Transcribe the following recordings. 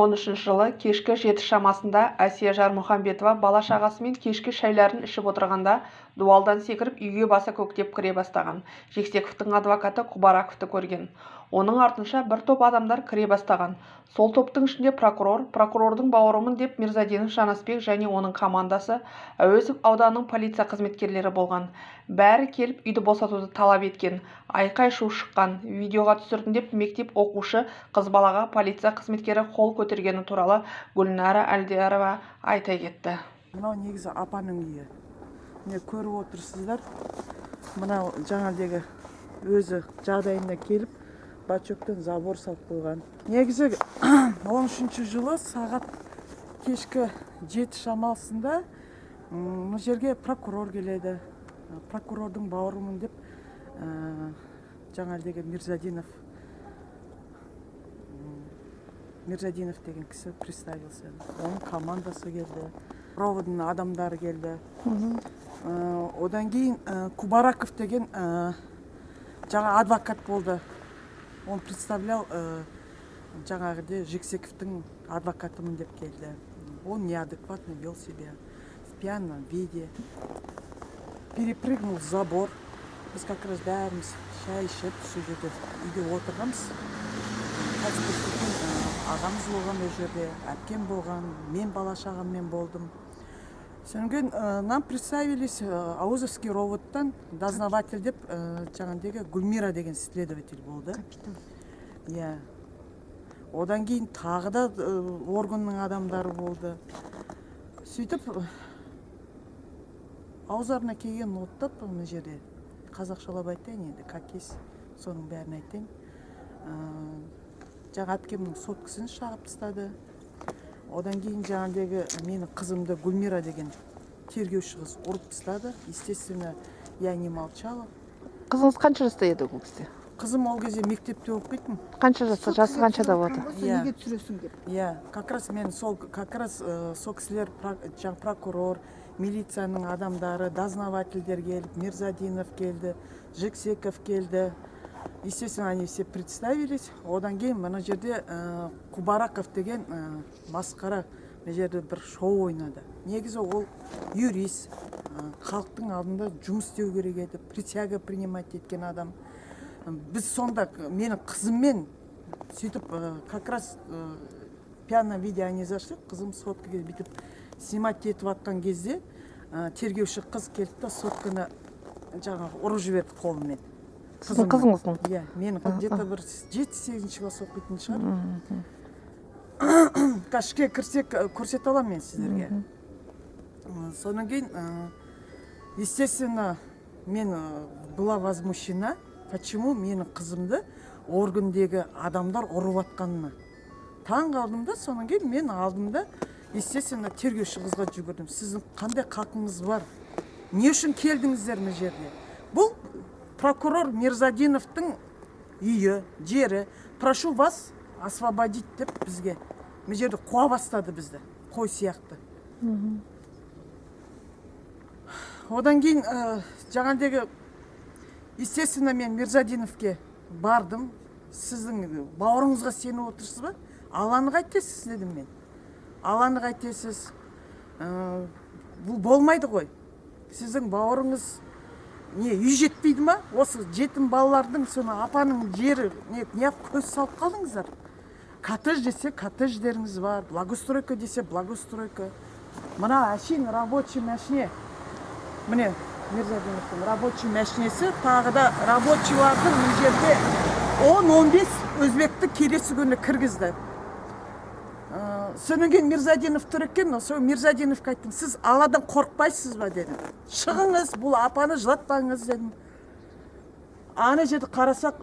2013 жылы кешкі 7 шамасында Әсия Жармұхамбетова бала-шағасымен кешкі шайларын ішіп отырғанда дуалдан секіріп үйге баса көктеп кіре бастаған. Жексековтің адвокаты Құбараковты көрген. Оның артынша бір топ адамдар кіре бастаған. Сол топтың ішінде прокурордың бауырымын деп Мирзадинов Жанасбек және оның командасы, Әуезов ауданының полиция қызметкерлері болған. Бәрі келіп үйді босатуды талап еткен. Айқай-шу шыққан. Видеоға түсірдім деп мектеп оқушы қыз балаға полиция қызметкері қол көтергені туралы Гүлнара Әлдиярова айта кетті. Мынау негізі апаның үйі. Міне көріп отырсыздар. Мынау жаңадегі өзі жағдайына келіп, бачоктан забор салып қойған. Негізі 13 жылы сағат кешкі 7 шамасында бұл жерге прокурор келеді. Прокурордың бауырымын деп жаңадегі Мирзадинов деген кісі представился. Оның командасы келді. Проводның адамдары келді. Одан кейін Кубараков деген жаңа адвокат болды. Он представлял жаңағыде Жексековтың адвокатымын деп келді. Он неадекватно вел себя в пьяном виде. Перепрыгнул забор. Біз как раз бәріміз шай ішіп, сол жерде үйде отырғанбыз. Ағамыз болған ол жерде, әпкем болған, мен бала-шағаммен болдым. Сонан нам представились Аузовский роводтан дознаватель деп жаңағыдегі Гүлмира деген следователь болды. Капитан. Одан кейін тағы да органның адамдары болды. Сөйтіп аузарына келген оттап бұл жерде қазақшалап айтайын енді, какес соның бәрін айтайын. Жаңа әпкемнің соткасын шағып тастады. Одан кейін жаңағыдегі менің қызымды Гүлмира деген тергеуші қыз ұрып тастады. Естественно, я не молчала. Қызыңыз қанша жаста еді ол кезде? Қызым ол кезде мектепте оқитын. Қанша жаста, жасы қаншада болды? Неге түсіресің деп? Как раз мен сол кісілер, прокурор, милицияның адамдары, дознавательдер келіп, Мирзадинов келді, Жексеков келді. Естественно, они все представились. Одан кейін мына жерде Кубараков деген масқара жерде бір шоу ойнады. Негізі ол юрист, халықтың алдында жұмыс істеу керек еді, присяга принимать еткен адам. Біз сонда менің қызыммен сөйтіп как раз пьяном виде они зашли, қызым соткаға бүйтіп снимать етіп атқан кезде тергеуші қыз келді да сотканы жаңағы ұрып жіберді қолымен. Сіздің қызыңыздың? Менің где-то бір 7-8 класс оқитын шығар. Кашке кірсек көрсете аламын мен сіздерге. Сонан кейін, естественно, мен была возмущена, почему менің қызымды органдегі адамдар ұрып атқанына. Таң қалдым да, сонан кейін мен алдымда, естественно, тергеуші қызға жүгірдім. Сіздің қандай қақыңыз бар? Не үшін келдіңіздер мына жерге? Бұл прокурор Мирзадиновтың үйі, жері. Прошу вас освободить деп бізге. Мына жерде қуа бастады бізді, қой сияқты. Одан кейін жаңағыдегі естественно мен Мирзадиновке бардым. Сіздің бауырыңызға сеніп отырсыз ба? Аланы қайтесіз дедім мен. Аланы қайтесіз. Бұл болмайды ғой. Сіздің бауырыңыз үй жетпейді ма? Осы жетім балалардың соны апаның жері не көз салып қалдыңыздар? Коттедж десе коттедждеріңіз бар, благоустройка десе благоустройка. Мына әшейін рабочий мәшіне. Міне Мирзадиновтың рабочий мәшінесі, тағы да рабочийлардың бұл жерде 10-15 өзбекті келесі күні кіргізді. Сонан кейін Мирзадинов тұр екен, сол Мирзадиновқа айттым, сіз Алладан қорықпайсыз ба дедім. Шығыңыз, бұл апаны жылатпаңыз дедім. Ана жерді қарасақ,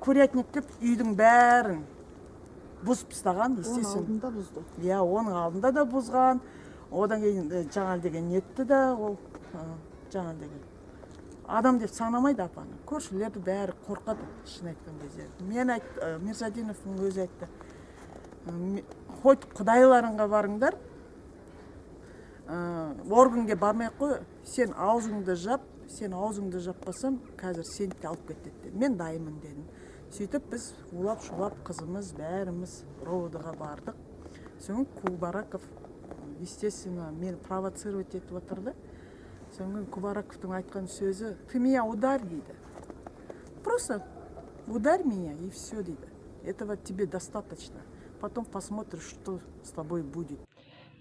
курятник деп үйдің бәрін бұзып тастаған, естесін. Оның алдында бұзды. Оның алдында да бұзған. Одан кейін жаңа деген нетті да, ол жаңа деген адам деп санамайды апаны. Көршілерді бәрі қорқады, шын айтқан кезде. Мирзадиновтың өзі айтты. Хоть құдайларыңға барыңдар, органге бармай қой, сен аузыңды жаппасам, қазір сені де алып кетеді. Мен дайымын дедім. Сөйтіп біз улап-шулап қызымыз бәріміз ровдыға бардық. соң Кубараков естественно мені провоцировать етіп отырды. Соң Кубараковтың айтқан сөзі: ты меня ударь дейді, просто ударь меня и все дейді, этого тебе достаточно, потом посмотришь, что с тобой будет.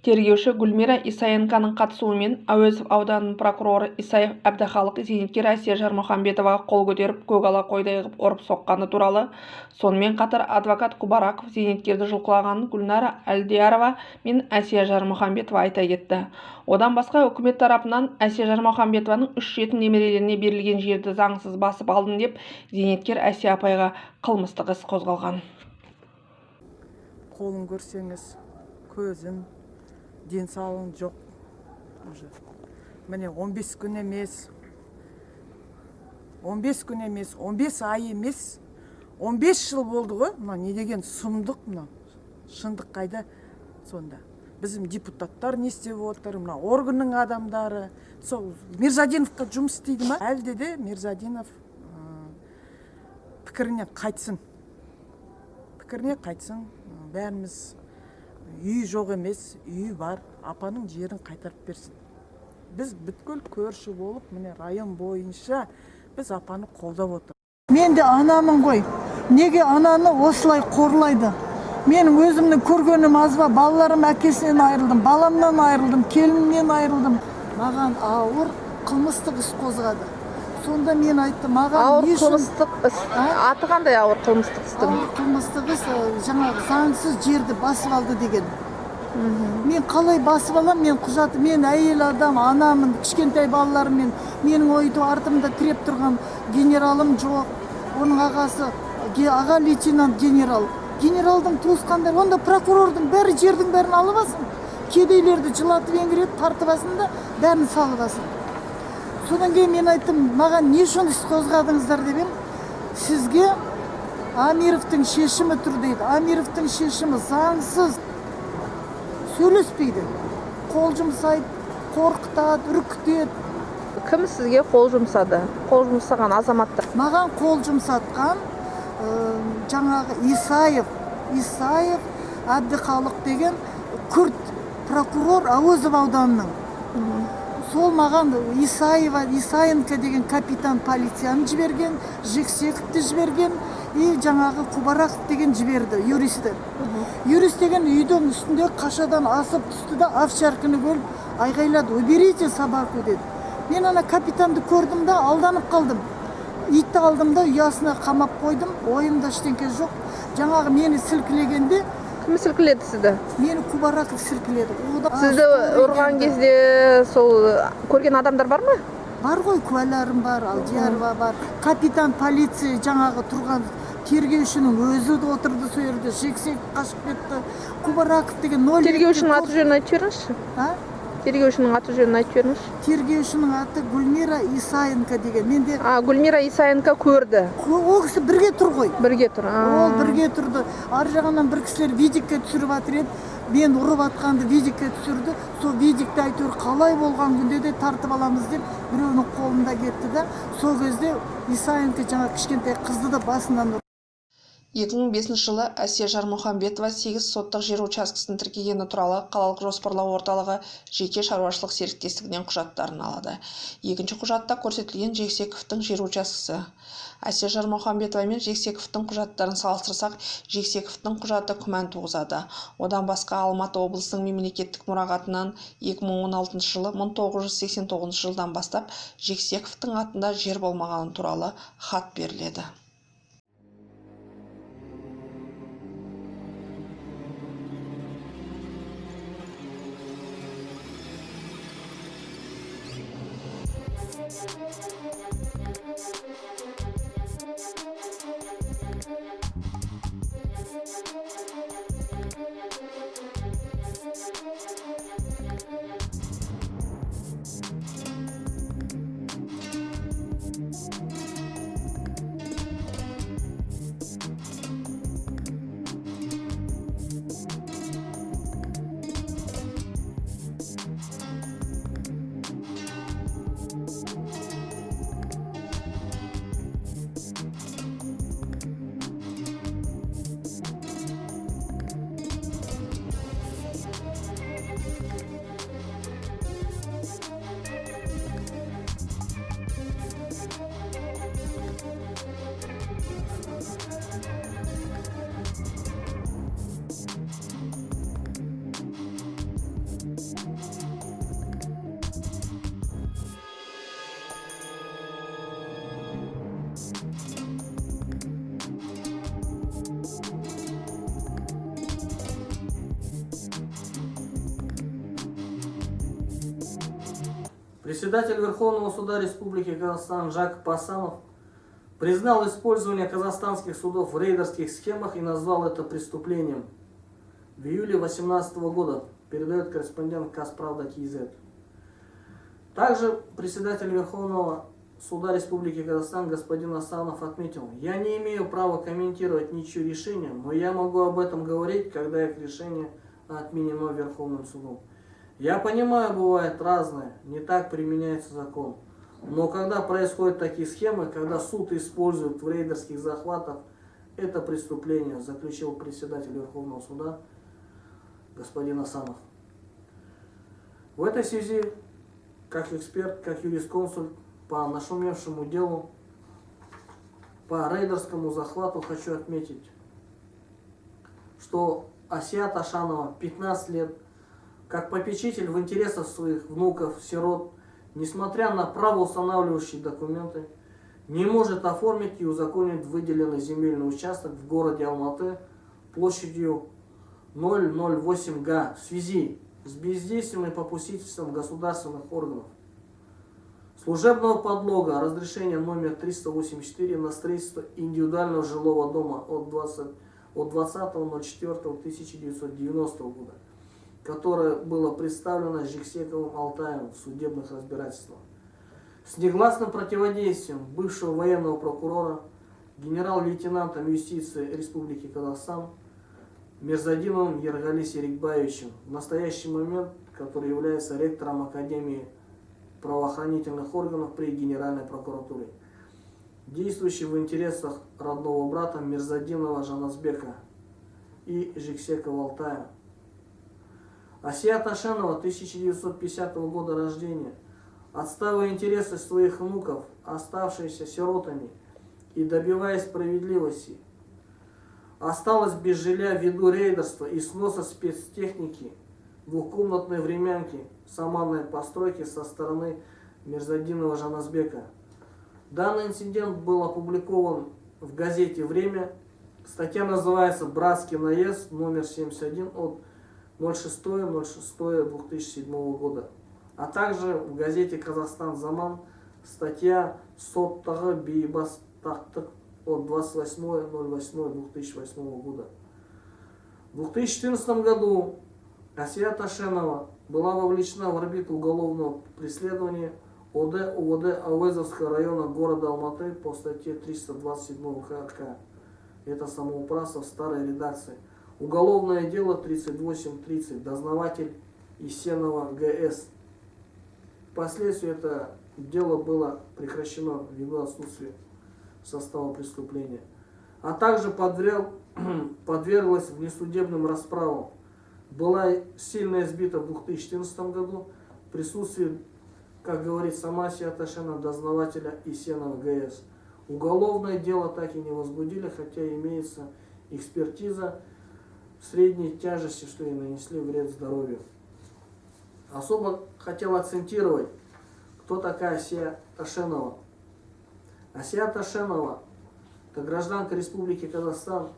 Тергеуші Гүлмира Исаенконың қатысуымен Әуезов ауданының прокуроры Исаев Әбдіхалық зейнеткер Әсия Жармұхамбетоваға қол көтеріп көгала қойдай ғып ұрып соққаны туралы, сонымен қатар адвокат Кубараков зейнеткерді жұлқылағанын Гүлнара Әлдиярова мен Әсия Жармұхамбетова айта кетті. Одан басқа үкімет тарапынан Әсия Жармұхамбетованың 3 жетім немерелеріне берілген жерді заңсыз басып алдым деп зейнеткер Әсия апайға қылмыстық іс қозғалған. Қолын көрсеңіз, көзін, денсаулығың жоқ. Міне 15 күн емес, 15 ай емес, 15 жыл болды ғой. Мына не деген сұмдық, мына шындық қайда сонда? Біздің депутаттар не істеп отыр, мына органның адамдары. Сол Мирзадиновқа жұмыс істейді ма? Әлде де Мирзадинов пікіріне қайтсын. Бәріміз үй жоқ емес, үй бар, апаның жерін қайтарып берсін. Біз бүткіл көрші болып, міне район бойынша біз апаны қолдап отыр. Мен де анамын ғой. Неге ананы осылай қорлайды? Менің өзімнің көргенім аз ба? Балаларым әкесінен айырылдым, баламнан айырылдым, келінімнен айырылдым. Маған ауыр қылмыстық іс қозғады. Сонда мен айттым, маған Ауыр қылмыстық іс. Аты қандай ауыр қылмыстық істің? Ауыр қылмыстық іс жаңағы заңсыз жерді басып алды деген. Мен қалай басып алам? Мен құжаты, мен әйел адам, анамын, кішкентай балаларыммен, менің ойды артымда тіреп тұрған генералым жоқ. Оның ағасы аға лейтенант генерал. Генералдың туысқандары, онда прокурордың бәрі жердің бәрін алып алсын. Кедейлерді жылатып еңгеріп тартып алсын да бәрін салып алсын. Содан кейін мен айттым, маған не үшін іс қозғадыңыздар деп едім. Сізге Амировтың шешімі тұр дейді. Амировтың шешімі заңсыз, сөйлеспейді. Қол жұмсайды, қорқытады, үркітеді. Кім сізге қол жұмсады? Қол жұмсаған азаматтар? Маған қол жұмсатқан жаңағы Исаев Әбдіхалық деген күрт прокурор Әуезов ауданының. Сол маған Исаенко деген капитан полицияны жіберген, Жексековті жіберген, и жаңағы Кубараков деген жіберді, юристі. Юрист деген үйдің үстінде қашадан асып түсті да овчарканы бөліп айғайлады: уберите собаку деді. Мен ана капитанды көрдім да алданып қалдым. Итті алдым да ұясына қамап қойдым, ойымда ештеңе жоқ. Жаңағы мені сілкілегенде, Кім сілкіледі сізді? мені Кубараков сілкіледі. Сізді ұрған кезде сол көрген адамдар бар ма? Бар ғой, куәларым бар, Алдиярова бар. Капитан полиция жаңағы тұрған тергеушінің өзі де отырды сол жерде, Жексек қашып кетті. Кубараков деген 0. Тергеушінің аты жөнін айтып жіберіңізші. Тергеушінің аты жөнін айтып жіберіңізші. Тергеушінің аты Гүлмира Исаенко деген. Менде Гүлмира Исаенко көрді. Ол кісі бірге тұр ғой. Бірге тұр. Ол бірге тұрды. Ар жағынан бір кісілер видикке түсіріп жатыр еді. Мен ұрып атқанды видикке түсірді. Сол видикті әйтеуір қалай болған күнде де тартып аламыз деп біреуінің қолында кетті да. Сол кезде Исаенко жаңа кішкентай қызды да басынан 2005 жылы Әсия Жармұхамбетова 8 соттық жер учаскесін тіркегені туралы қалалық жоспарлау орталығы жеке шаруашылық серіктестігінен құжаттарын алады. Екінші құжатта көрсетілген Жексековтің жер учаскесі. Әсия Жармұхамбетова мен Жексековтің құжаттарын салыстырсақ, Жексековтің құжаты күмән туғызады. Одан басқа Алматы облысының мемлекеттік мұрағатынан 2016 жылы 1989 жылдан бастап Жексековтің атында жер болмағаны туралы хат беріледі. Председатель Верховного суда Республики Казахстан Жак Пасанов признал использование казахстанских судов в рейдерских схемах и назвал это преступлением. В июле 2018 года, передает корреспондент Казправда КИЗ. Также председатель Верховного суда Республики Казахстан господин Асанов отметил: «Я не имею права комментировать ничье решение, но я могу об этом говорить, когда их решение отменено Верховным судом. Я понимаю, бывает разное, не так применяется закон. Но когда происходят такие схемы, когда суд использует в рейдерских захватах, это преступление», заключил председатель Верховного суда господин Асанов. В этой связи, как эксперт, как юрисконсульт по нашумевшему делу по рейдерскому захвату, хочу отметить, что Асия Ашанова, 15 лет, как попечитель в интересах своих внуков, сирот, несмотря на правоустанавливающие документы, не может оформить и узаконить выделенный земельный участок в городе Алматы площадью 008 га в связи с бездействием и попустительством государственных органов. Служебного подлога разрешения номер 384 на строительство индивидуального жилого дома от 20.04.1990 года, которое было представлено Жексековым Алтаем в судебных разбирательствах. С негласным противодействием бывшего военного прокурора, генерал-лейтенантом юстиции Республики Казахстан Мирзадиновым Ергали Серикбаевичем, в настоящий момент, который является ректором Академии правоохранительных органов при Генеральной прокуратуре, действующий в интересах родного брата Мирзадинова Жаназбека и Жексекова Алтая. Асия Ашанова, 1950 года рождения, отстаивая интересы своих внуков, оставшиеся сиротами, и добиваясь справедливости, осталась без жилья ввиду рейдерства и сноса спецтехники двухкомнатной времянки саманной постройки со стороны Мирзадинова Жаназбека. Данный инцидент был опубликован в газете «Время». Статья называется «Братский наезд», номер 71 от 06.06.2007 года. А также в газете «Казахстан Заман» статья «Соттағы бейбастақтық» от 28.08.2008 года. В 2014 году Асия Ашанова была вовлечена в орбиту уголовного преследования ОД УВД Ауэзовского района города Алматы по статье 327 КК. Это самоуправство в старой редакции. Уголовное дело 3830, дознаватель Исенова ГС. Впоследствии это дело было прекращено ввиду отсутствия состава преступления. А также подверглась внесудебным расправам. Была сильно избита в 2014 году в присутствии, как говорит сама Асия Ашанова, дознавателя Исенова ГС. Уголовное дело так и не возбудили, хотя имеется экспертиза средней тяжести, что и нанесли вред здоровью. Особо хотел акцентировать, кто такая Асия Ашанова. Асия Ашанова – это гражданка Республики Казахстан,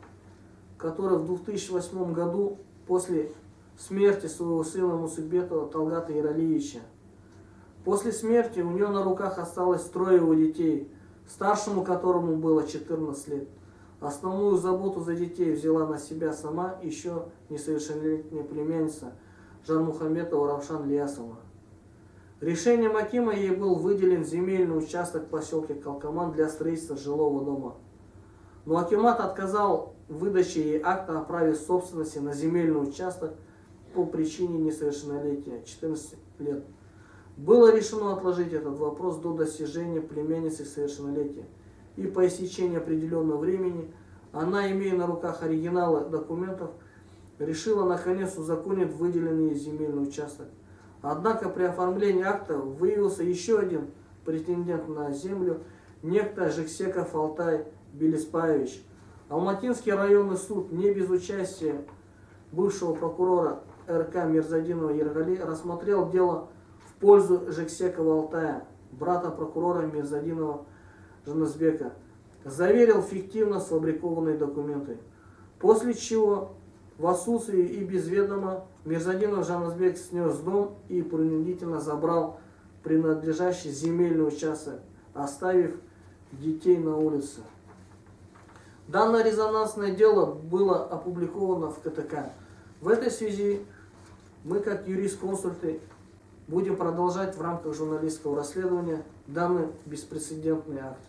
которая в 2008 году после смерти своего сына Мусыкбетова Талгата Иралиевича. После смерти у нее на руках осталось 3 его детей, старшему которому было 14 лет. Основную заботу за детей взяла на себя сама еще несовершеннолетняя племянница Жанмухамбетова Равшан Лиясова. Решением акима ей был выделен земельный участок в поселке Калкаман для строительства жилого дома. Но акимат отказал в выдаче ей акта о праве собственности на земельный участок по причине несовершеннолетия, 14 лет. Было решено отложить этот вопрос до достижения племянницы совершеннолетия. И по истечении определенного времени она, имея на руках оригиналы документов, решила наконец узаконить выделенный земельный участок. Однако при оформлении акта выявился еще один претендент на землю, некто Жексеков Алтай Белеспаевич. Алматинский районный суд, не без участия бывшего прокурора РК Мирзадинова Ергали, рассмотрел дело в пользу Жексекова Алтая, брата прокурора Мирзадинова Жаназбека, заверил фиктивно сфабрикованные документы. После чего в отсутствии и без ведома Мирзадинов Жаназбек снес дом и принудительно забрал принадлежащий земельный участок, оставив детей на улице. Данное резонансное дело было опубликовано в КТК. В этой связи мы, как юрисконсульты, будем продолжать в рамках журналистского расследования данный беспрецедентный акт.